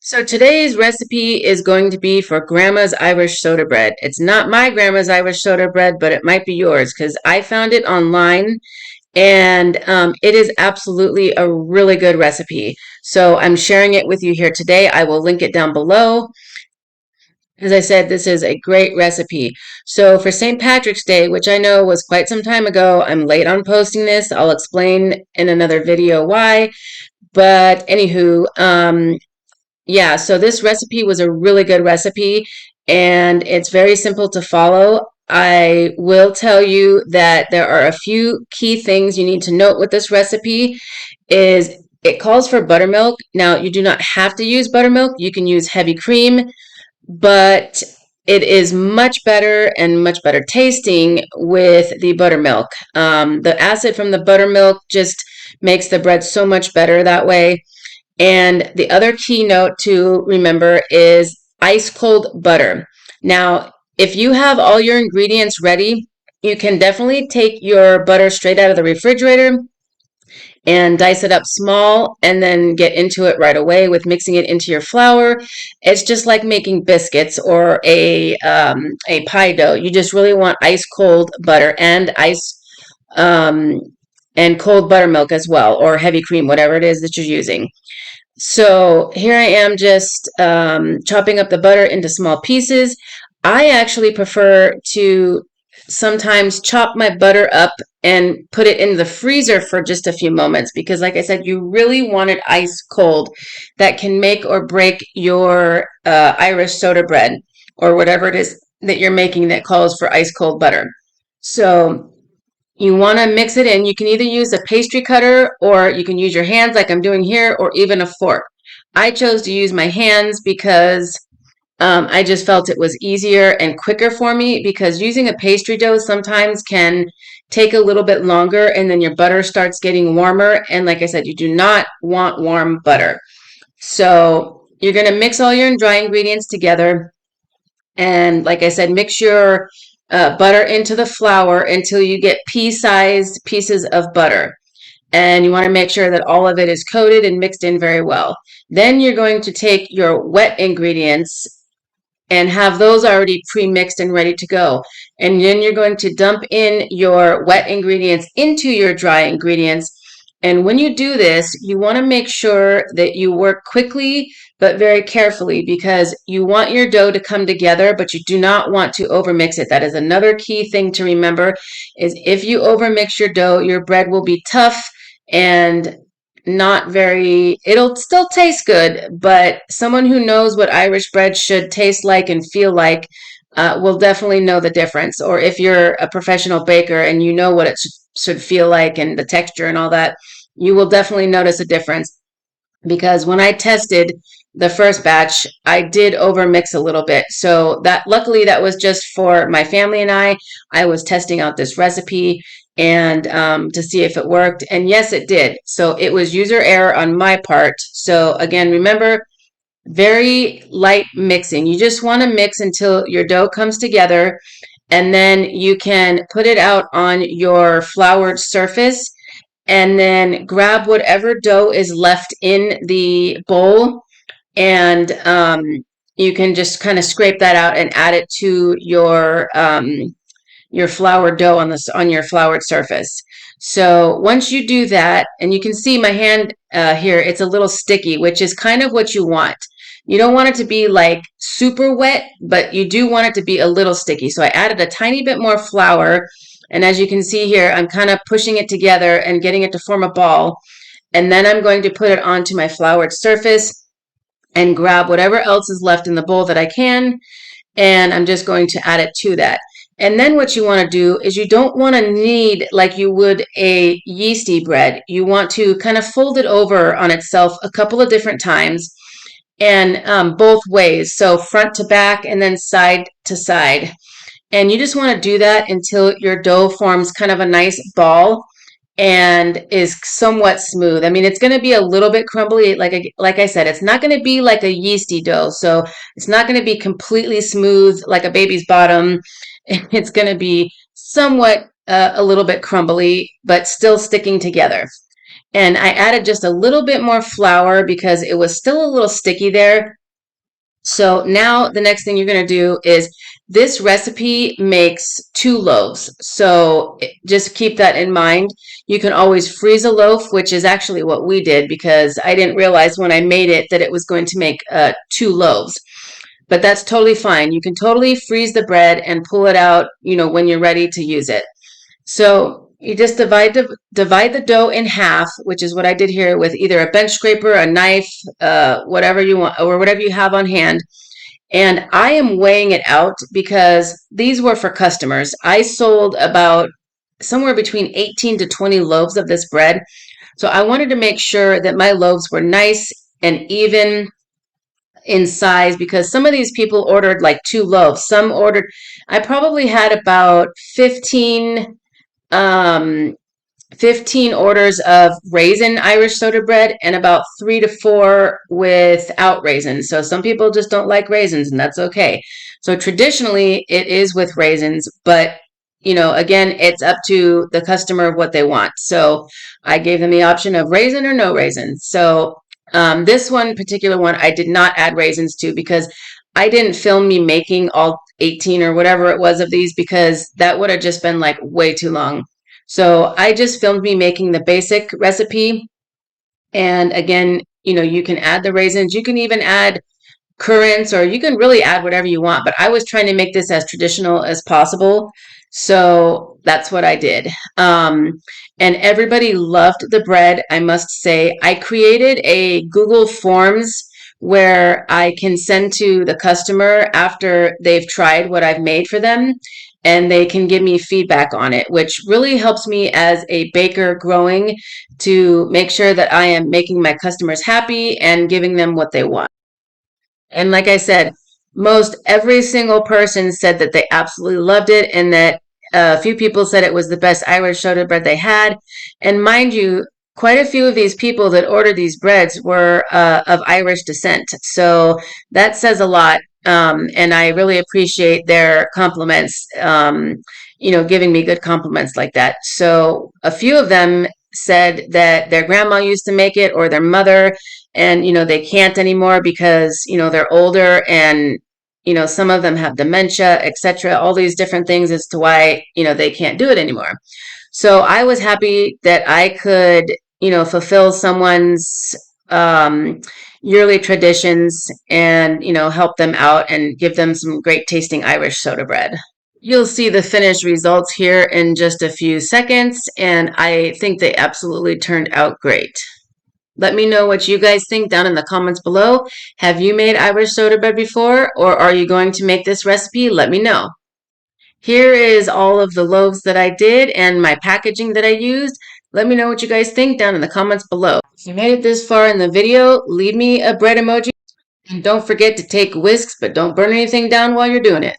So today's recipe is going to be for Grandma's Irish soda bread. It's not my grandma's Irish soda bread, but it might be yours because I found it online and it is absolutely a really good recipe. So I'm sharing it with you here today. I will link it down below. As I said, this is a great recipe. So for St. Patrick's Day, which I know was quite some time ago, I'm late on posting this. I'll explain in another video why. But anywho, yeah, so this recipe was a really good recipe and it's very simple to follow. I will tell you that there are a few key things you need to note with this recipe is it calls for buttermilk. Now, you do not have to use buttermilk. You can use heavy cream, but it is much better and much better tasting with the buttermilk. The acid from the buttermilk just makes the bread so much better that way. And the other key note to remember is ice cold butter. Now, if you have all your ingredients ready, you can definitely take your butter straight out of the refrigerator and dice it up small and then get into it right away with mixing it into your flour. It's just like making biscuits or a pie dough. You just really want ice cold butter and um, and cold buttermilk as well, or heavy cream, whatever it is that you're using. So here I am just chopping up the butter into small pieces. I actually prefer to sometimes chop my butter up and put it in the freezer for just a few moments because, like I said, you really want it ice cold. That can make or break your Irish soda bread or whatever it is that you're making that calls for ice cold butter. So you want to mix it in. You can either use a pastry cutter or you can use your hands like I'm doing here or even a fork. I chose to use my hands because I just felt it was easier and quicker for me because using a pastry dough sometimes can take a little bit longer and then your butter starts getting warmer. And like I said, you do not want warm butter. So you're going to mix all your dry ingredients together. And like I said, mix your butter into the flour until you get pea-sized pieces of butter. And you want to make sure that all of it is coated and mixed in very well. Then you're going to take your wet ingredients and have those already pre-mixed and ready to go. And then you're going to dump in your wet ingredients into your dry ingredients. And when you do this, you want to make sure that you work quickly but very carefully because you want your dough to come together, but you do not want to overmix it. That is another key thing to remember is if you overmix your dough, your bread will be tough and not very, it'll still taste good, but someone who knows what Irish bread should taste like and feel like will definitely know the difference. Or if you're a professional baker and you know what it should feel like and the texture and all that, you will definitely notice a difference. Because when I tested the first batch, I did overmix a little bit. So that luckily that was just for my family and I. I was testing out this recipe and to see if it worked. And yes, it did. So it was user error on my part. So again, remember, very light mixing. You just want to mix until your dough comes together and then you can put it out on your floured surface and then grab whatever dough is left in the bowl and you can just kind of scrape that out and add it to your floured dough on your floured surface. So once you do that, and you can see my hand here, it's a little sticky, which is kind of what you want. You don't want it to be like super wet, but you do want it to be a little sticky. So I added a tiny bit more flour. And as you can see here, I'm kind of pushing it together and getting it to form a ball. And then I'm going to put it onto my floured surface and grab whatever else is left in the bowl that I can. And I'm just going to add it to that. And then what you want to do is you don't want to knead like you would a yeasty bread. You want to kind of fold it over on itself a couple of different times and both ways. So front to back and then side to side. And you just want to do that until your dough forms kind of a nice ball and is somewhat smooth. I mean, it's going to be a little bit crumbly. Like I said, it's not going to be like a yeasty dough. So it's not going to be completely smooth like a baby's bottom. It's going to be somewhat a little bit crumbly, but still sticking together. And I added just a little bit more flour because it was still a little sticky there. So now the next thing you're going to do is this recipe makes 2 loaves. So just keep that in mind. You can always freeze a loaf, which is actually what we did because I didn't realize when I made it that it was going to make 2 loaves. But that's totally fine. You can totally freeze the bread and pull it out, when you're ready to use it. So you just divide the dough in half, which is what I did here with either a bench scraper, a knife, whatever you want, or whatever you have on hand. And I am weighing it out because these were for customers. I sold about somewhere between 18 to 20 loaves of this bread. So I wanted to make sure that my loaves were nice and even in size because some of these people ordered like 2 loaves. I probably had about um, 15 orders of raisin Irish soda bread and about 3 to 4 without raisins. So some people just don't like raisins, and that's okay. So traditionally, it is with raisins, but again, it's up to the customer of what they want. So I gave them the option of raisin or no raisins. So this one particular one, I did not add raisins to because I didn't film me making all 18 or whatever it was of these because that would have just been like way too long. So I just filmed me making the basic recipe. And again, you can add the raisins. You can even add currants, or you can really add whatever you want. But I was trying to make this as traditional as possible. So that's what I did. And everybody loved the bread, I must say. I created a Google Forms where I can send to the customer after they've tried what I've made for them, and they can give me feedback on it, which really helps me as a baker growing to make sure that I am making my customers happy and giving them what they want. And like I said, most every single person said that they absolutely loved it and that a few people said it was the best Irish soda bread they had. And mind you, quite a few of these people that ordered these breads were of Irish descent. So that says a lot. And I really appreciate their compliments, giving me good compliments like that. So a few of them said that their grandma used to make it or their mother, and they can't anymore because they're older, and some of them have dementia, etc., all these different things as to why they can't do it anymore. So I was happy that I could fulfill someone's yearly traditions and help them out and give them some great tasting Irish soda bread. You'll see the finished results here in just a few seconds, and I think they absolutely turned out great. Let me know what you guys think down in the comments below. Have you made Irish soda bread before, or are you going to make this recipe? Let me know. Here is all of the loaves that I did and my packaging that I used. Let me know what you guys think down in the comments below. If you made it this far in the video, leave me a bread emoji. And don't forget to take whisks, but don't burn anything down while you're doing it.